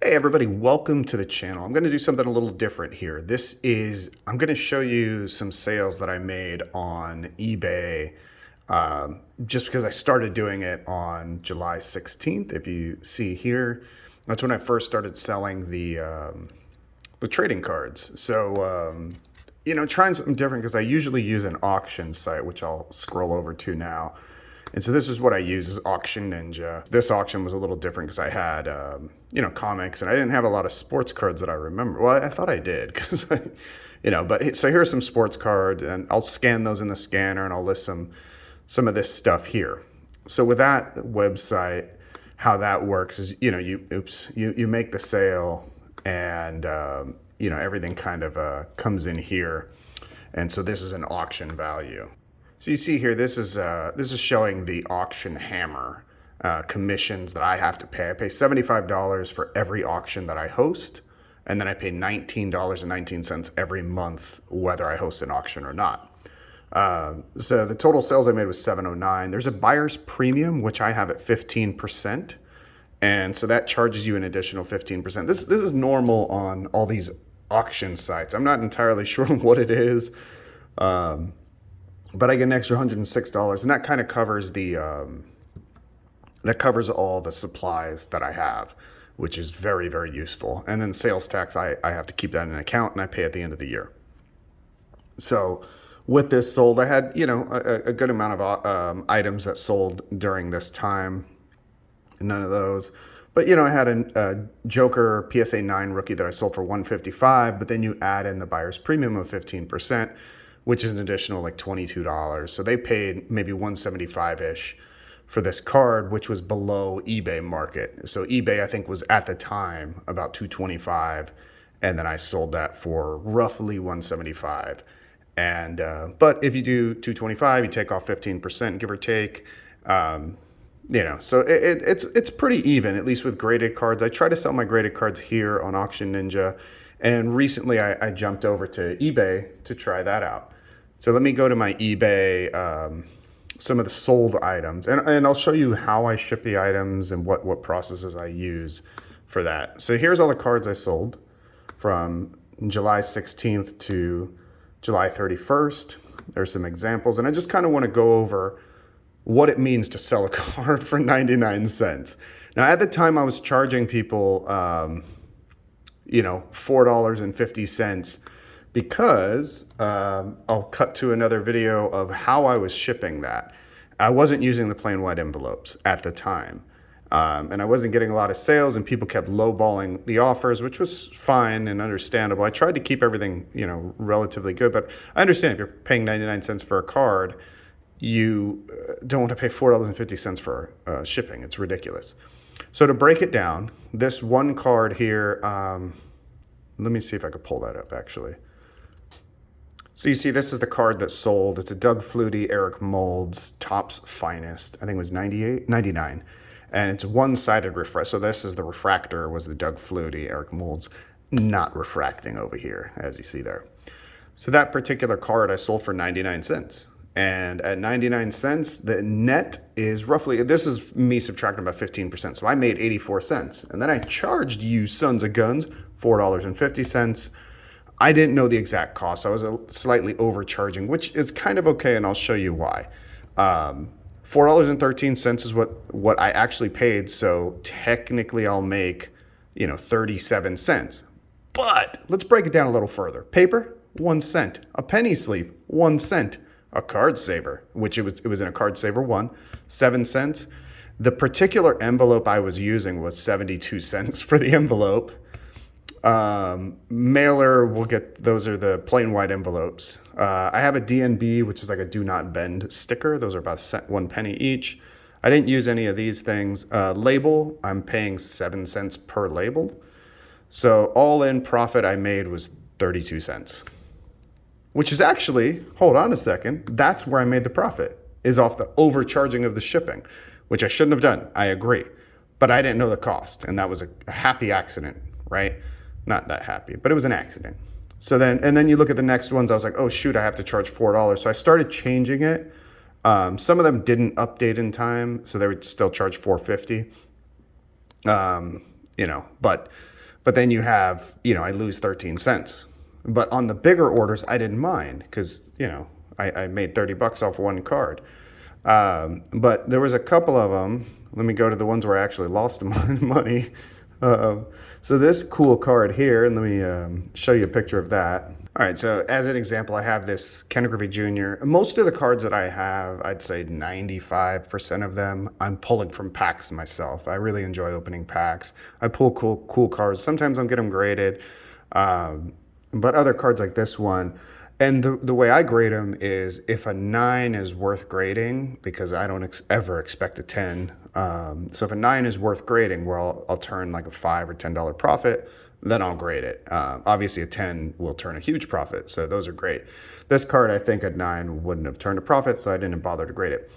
Hey everybody, welcome to the channel. I'm going to do something a little different here. I'm going to show you some sales that I made on eBay just because I started doing it on July 16th. If you see here, that's when I first started selling the trading cards. So, trying something different because I usually use an auction site, which I'll scroll over to now. And so this is what I use is Auction Ninja. This auction was a little different because I had, comics, and I didn't have a lot of sports cards that I remember. Well, I thought I did because, so here's some sports cards, and I'll scan those in the scanner, and I'll list some of this stuff here. So with that website, how that works is, you make the sale, and everything kind of comes in here, and so this is an auction value. So you see here, this is showing the auction hammer commissions that I have to pay. I pay $75 for every auction that I host, and then I pay $19.19 every month whether I host an auction or not. So the total sales I made was $709. There's a buyer's premium, which I have at 15%, and so that charges you an additional 15%. This is normal on all these auction sites. I'm not entirely sure what it is. But I get an extra $106, and that kind of covers that covers all the supplies that I have, which is very, very useful. And then sales tax, I have to keep that in an account, and I pay at the end of the year. So with this sold, I had a good amount of items that sold during this time. None of those. But I had a Joker PSA 9 rookie that I sold for $155, but then you add in the buyer's premium of 15%, which is an additional like $22. So they paid maybe $175-ish for this card, which was below eBay market. So eBay, I think, was at the time about $225, and then I sold that for roughly $175. And but if you do $225, you take off 15%, give or take. So it's pretty even, at least with graded cards. I try to sell my graded cards here on Auction Ninja, and recently I jumped over to eBay to try that out. So let me go to my eBay, some of the sold items, and I'll show you how I ship the items and what processes I use for that. So here's all the cards I sold from July 16th to July 31st. There's some examples, and I just kind of want to go over what it means to sell a card for 99 cents. Now, at the time, I was charging people, $4.50 because I'll cut to another video of how I was shipping that. I wasn't using the plain white envelopes at the time. And I wasn't getting a lot of sales, and people kept lowballing the offers, which was fine and understandable. I tried to keep everything, relatively good, but I understand if you're paying 99 cents for a card, you don't want to pay $4.50 for shipping. It's ridiculous. So to break it down, this one card here, let me see if I could pull that up actually. So you see, this is the card that sold. It's a Doug Flutie, Eric Moulds, Topps Finest. I think it was 99. And it's one-sided refract. So this is the refractor, was the Doug Flutie, Eric Moulds, not refracting over here, as you see there. So that particular card I sold for 99 cents. And at 99 cents, the net is roughly, this is me subtracting about 15%. So I made 84 cents. And then I charged you sons of guns $4.50. I didn't know the exact cost. I was slightly overcharging, which is kind of okay, and I'll show you why. $4.13 is what I actually paid, so technically I'll make 37 cents. But let's break it down a little further. Paper, 1 cent. A penny sleeve, 1 cent. A card saver, which it was in a card saver 1, 7 cents. The particular envelope I was using was 72 cents for the envelope. Mailer, those are the plain white envelopes. I have a DNB, which is like a do not bend sticker. Those are about 1 penny each. I didn't use any of these things. Label, I'm paying 7 cents per label. So all in profit I made was 32 cents, which is actually, hold on a second, that's where I made the profit, is off the overcharging of the shipping, which I shouldn't have done. I agree, but I didn't know the cost, and that was a happy accident, right? Not that happy, but it was an accident. So then you look at the next ones, I was like, oh shoot, I have to charge $4. So I started changing it. Some of them didn't update in time, so they would still charge $4.50. But But then you have, I lose 13 cents. But on the bigger orders, I didn't mind because, I made 30 bucks off one card. But there was a couple of them. Let me go to the ones where I actually lost money. So this cool card here, and let me show you a picture of that. All right, so as an example, I have this Ken Griffey Jr. Most of the cards that I have, I'd say 95% of them, I'm pulling from packs myself. I really enjoy opening packs. I pull cool cards. Sometimes I'll get them graded, but other cards like this one, and the way I grade them is if a 9 is worth grading, because I don't ever expect a 10. So if a 9 is worth grading, where I'll turn like a $5 or $10 profit, then I'll grade it. Obviously a 10 will turn a huge profit, so those are great. This card, I think at 9 wouldn't have turned a profit, so I didn't bother to grade it.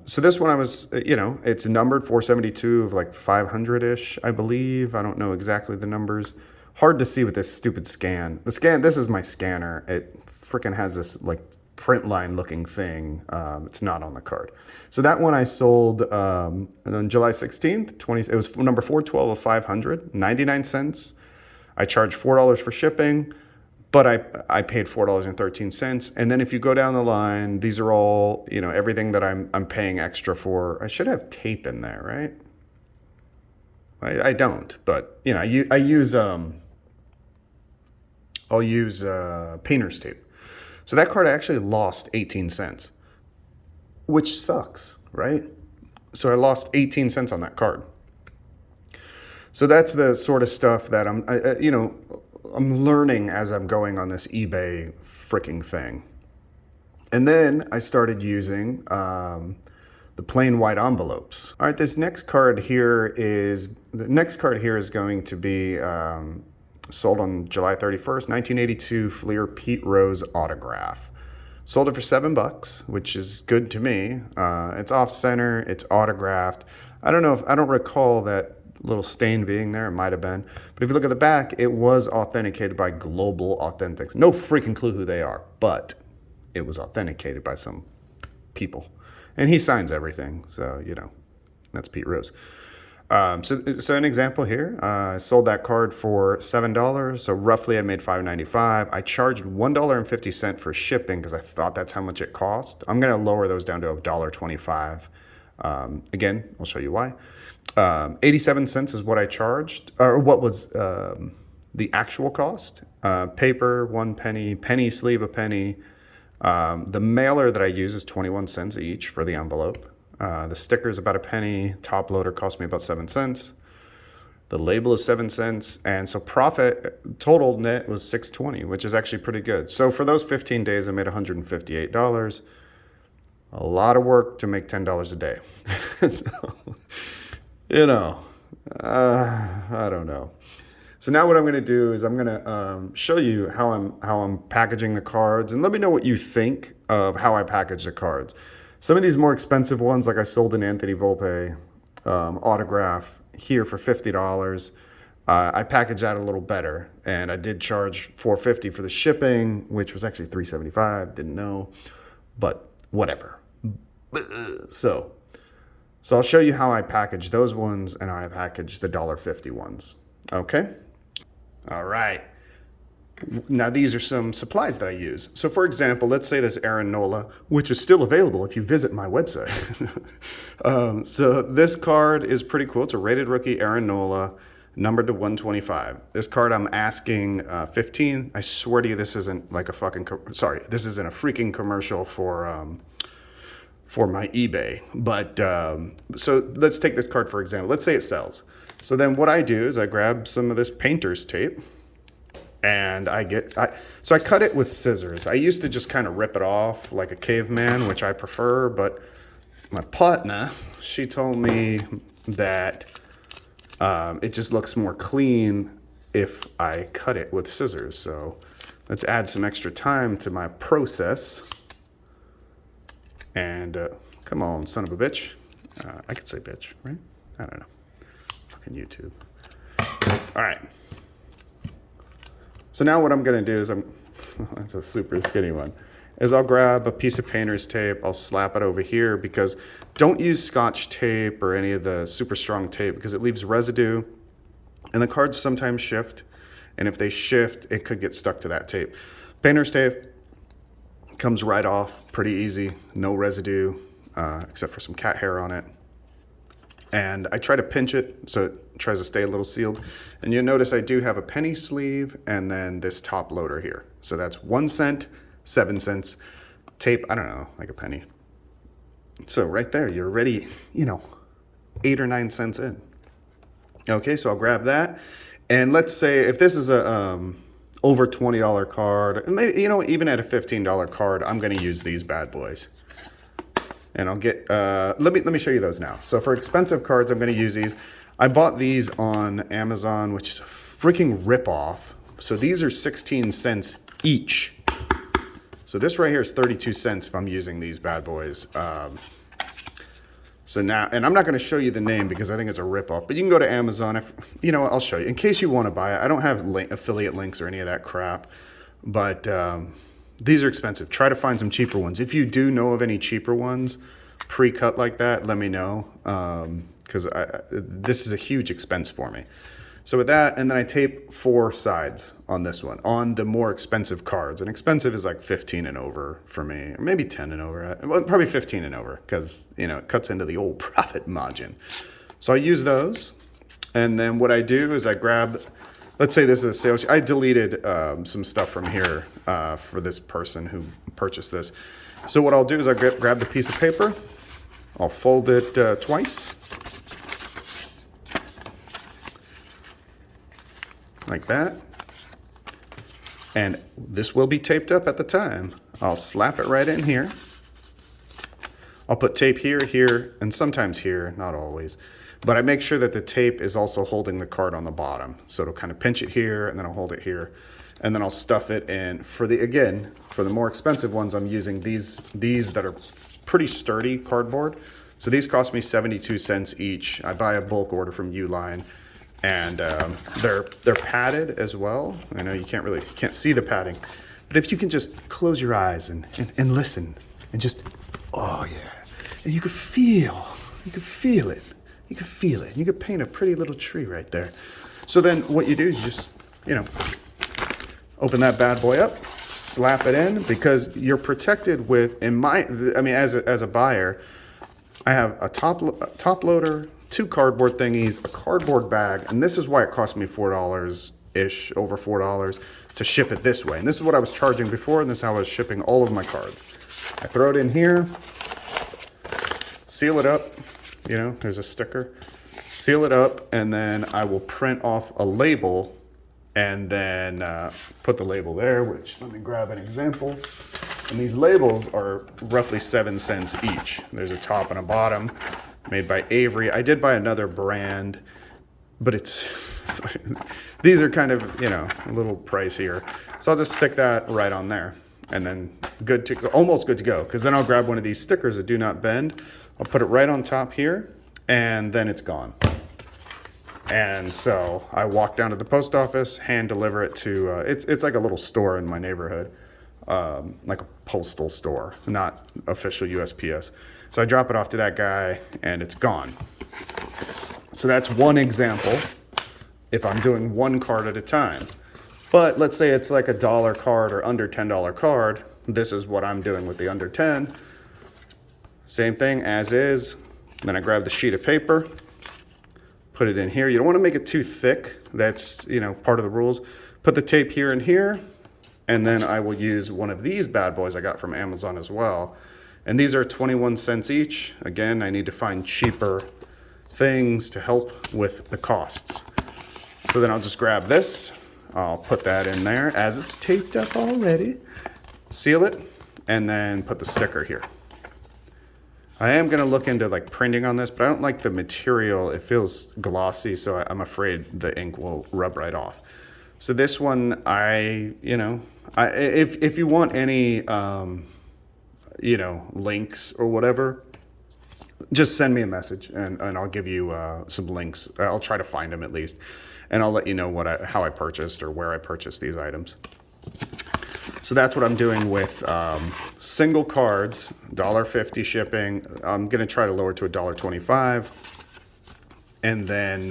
So this one I was, it's numbered 472 of like 500-ish, I believe. I don't know exactly the numbers. Hard to see with this stupid scan. This is my scanner. It freaking has this like print line looking thing. It's not on the card. So that one I sold on July 16th, it was number 412 of 500, 99 cents. I charged $4 for shipping, but I paid $4.13. And then if you go down the line, these are all, everything that I'm paying extra for. I should have tape in there, right? I don't, but I'll use painter's tape. So that card I actually lost 18 cents, which sucks, right? So I lost 18 cents on that card. So that's the sort of stuff that I'm learning as I'm going on this eBay freaking thing. And then I started using the plain white envelopes. All right, this next card here is going to be sold on July 31st, 1982, Fleer Pete Rose autograph. Sold it for $7, which is good to me. It's off center, it's autographed. I don't recall that little stain being there. It might have been. But if you look at the back, it was authenticated by Global Authentics. No freaking clue who they are, but it was authenticated by some people. And he signs everything, so, that's Pete Rose. So an example here, I sold that card for $7, so roughly I made $5.95. I charged $1.50 for shipping because I thought that's how much it cost. I'm going to lower those down to $1.25. Again, I'll show you why. 87 cents is what I charged, or what was the actual cost. Paper, 1 penny, penny sleeve, a penny. The mailer that I use is 21 cents each for the envelope. The sticker is about a penny. Top loader cost me about 7 cents. The label is 7 cents. And so profit total net was $6.20, which is actually pretty good. So for those 15 days, I made $158. A lot of work to make $10 a day. So, I don't know. So now what I'm going to do is I'm going to show you how I'm packaging the cards, and let me know what you think of how I package the cards. Some of these more expensive ones, like I sold an Anthony Volpe autograph here for $50. I packaged that a little better, and I did charge $4.50 for the shipping, which was actually $3.75. Didn't know, but whatever. So I'll show you how I package those ones and how I package the $1.50 ones. Okay? All right. Now, these are some supplies that I use. So, for example, let's say this Aaron Nola, which is still available if you visit my website. So this card is pretty cool. It's a rated rookie Aaron Nola, numbered to 125. This card I'm asking 15. I swear to you, this isn't like a this isn't a freaking commercial for my eBay. But so let's take this card for example. Let's say it sells. So then what I do is I grab some of this painter's tape. And I cut it with scissors. I used to just kind of rip it off like a caveman, which I prefer, but my partner, she told me that it just looks more clean if I cut it with scissors. So let's add some extra time to my process. And come on, son of a bitch. I could say bitch, right? I don't know. Fucking YouTube. All right. So now what I'm going to do is that's a super skinny one, is I'll grab a piece of painter's tape. I'll slap it over here because don't use Scotch tape or any of the super strong tape because it leaves residue And the cards sometimes shift, and if they shift, it could get stuck to that tape. Painter's tape comes right off, pretty easy, no residue, except for some cat hair on it. And I try to pinch it so it tries to stay a little sealed. And you'll notice I do have a penny sleeve and then this top loader here. So that's 1 cent, 7 cents. Tape, I don't know, like a penny. So right there, you're already, 8 or 9 cents in. Okay, so I'll grab that. And let's say if this is a over $20 card, maybe, even at a $15 card, I'm gonna use these bad boys. And I'll get, let me show you those now. So for expensive cards, I'm gonna use these. I bought these on Amazon, which is a freaking ripoff. So these are 16 cents each. So this right here is 32 cents if I'm using these bad boys. So now, and I'm not gonna show you the name because I think it's a ripoff, but you can go to Amazon. If I'll show you in case you wanna buy it. I don't have affiliate links or any of that crap, but these are expensive. Try to find some cheaper ones. If you do know of any cheaper ones, pre-cut like that, let me know, because this is a huge expense for me. So with that, and then I tape 4 sides on this one, on the more expensive cards. And expensive is like 15 and over for me, or maybe 10 and over. Well, probably 15 and over, because it cuts into the old profit margin. So I use those, and then what I do is I grab, let's say this is a sales. I deleted some stuff from here for this person who purchased this. So what I'll do is I grab the piece of paper, I'll fold it twice, like that, and this will be taped up at the time. I'll slap it right in here. I'll put tape here, here, and sometimes here, not always. But I make sure that the tape is also holding the card on the bottom. So it'll kind of pinch it here, and then I'll hold it here. And then I'll stuff it in. For the more expensive ones, I'm using these that are pretty sturdy cardboard. So these cost me 72 cents each. I buy a bulk order from Uline, and they're padded as well. I know you can't see the padding, but if you can just close your eyes and listen, and just, oh yeah, and you could feel it. You can feel it. You could paint a pretty little tree right there. So then what you do is just, open that bad boy up, slap it in, because you're protected with, as a buyer, I have a top loader, 2 cardboard thingies, a cardboard bag, and this is why it cost me $4-ish, over $4, to ship it this way. And this is what I was charging before, and this is how I was shipping all of my cards. I throw it in here, seal it up. There's a sticker. Seal it up, and then I will print off a label, and then put the label there, which, let me grab an example. And these labels are roughly 7 cents each. There's a top and a bottom, made by Avery. I did buy another brand, but these are kind of, a little pricier. So I'll just stick that right on there, and then almost good to go, because then I'll grab one of these stickers that do not bend. I'll put it right on top here, and then it's gone. And so I walk down to the post office, hand deliver it to, it's like a little store in my neighborhood, like a postal store, not official USPS. So I drop it off to that guy, and it's gone. So that's one example if I'm doing 1 card at a time. But let's say it's like a $1 card or under $10 card. This is what I'm doing with the under 10. Same thing as is. Then I grab the sheet of paper, put it in here. You don't want to make it too thick. That's, part of the rules. Put the tape here and here, and then I will use one of these bad boys I got from Amazon as well. And these are 21 cents each. Again, I need to find cheaper things to help with the costs. So then I'll just grab this. I'll put that in there as it's taped up already. Seal it, and then put the sticker here. I am going to look into printing on this, but I don't like the material. It feels glossy, so I'm afraid the ink will rub right off. So this one, if you want any, links or whatever, just send me a message, and I'll give you some links. I'll try to find them at least, and I'll let you know how I purchased or where I purchased these items. So that's what I'm doing with single cards, $1.50 shipping. I'm going to try to lower to $1.25. And then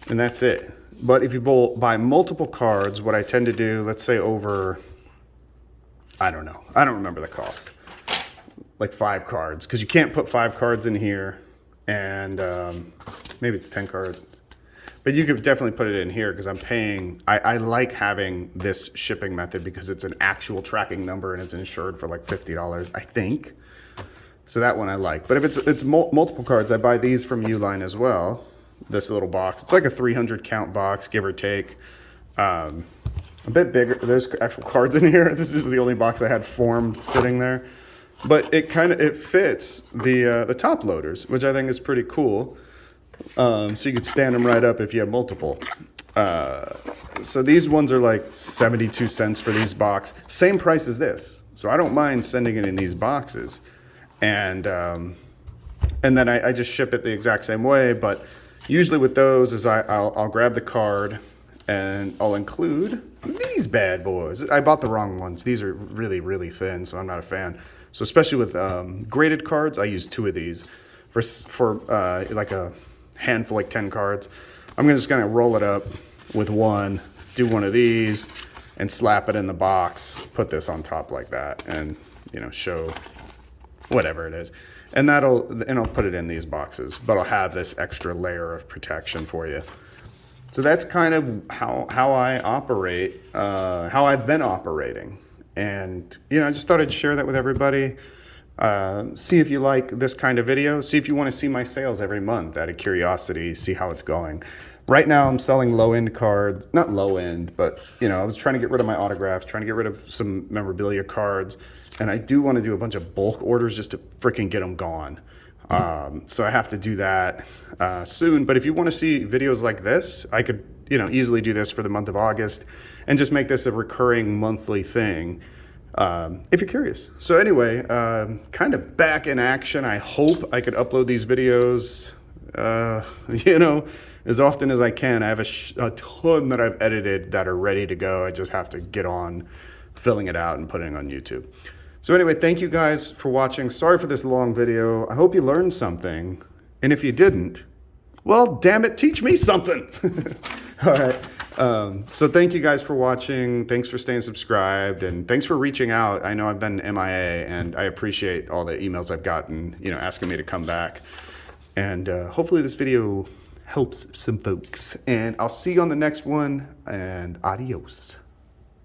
and that's it. But if you buy multiple cards, what I tend to do, let's say over, I don't know, I don't remember the cost, like 5 cards, because you can't put 5 cards in here, and maybe it's 10 cards. But you could definitely put it in here because I'm paying, I like having this shipping method because it's an actual tracking number and it's insured for like $50, I think. So that one I like. But if it's multiple cards, I buy these from Uline as well. This little box. It's like a 300 count box, give or take. A bit bigger. There's actual cards in here. This is the only box I had formed sitting there. But it fits the top loaders, which I think is pretty cool. So you could stand them right up if you have multiple. So these ones are like 72 cents for these box. Same price as this. So I don't mind sending it in these boxes. And then I just ship it the exact same way. But usually with those is I'll grab the card and I'll include these bad boys. I bought the wrong ones. These are really, really thin, so I'm not a fan. So especially with graded cards, I use 2 of these for like a handful, like 10 cards. I'm just gonna roll it up with one, do one of these, and slap it in the box. Put this on top like that, and show whatever it is, and I'll put it in these boxes. But I'll have this extra layer of protection for you. So that's kind of how I operate, how I've been operating, and I just thought I'd share that with everybody. See if you like this kind of video. See if you want to see my sales every month out of curiosity, see how it's going. Right now I'm selling low-end cards, not low-end, but I was trying to get rid of my autographs, trying to get rid of some memorabilia cards, and I do want to do a bunch of bulk orders just to freaking get them gone. So I have to do that soon. But if you want to see videos like this, I could easily do this for the month of August and just make this a recurring monthly thing. If you're curious. So anyway, kind of back in action. I hope I could upload these videos, as often as I can. I have a ton that I've edited that are ready to go. I just have to get on filling it out and putting it on YouTube. So anyway, thank you guys for watching. Sorry for this long video. I hope you learned something. And if you didn't, well, damn it, teach me something. All right. So thank you guys for watching. Thanks for staying subscribed, and thanks for reaching out. I know I've been MIA, and I appreciate all the emails I've gotten, asking me to come back. And hopefully this video helps some folks. And I'll see you on the next one, and adios.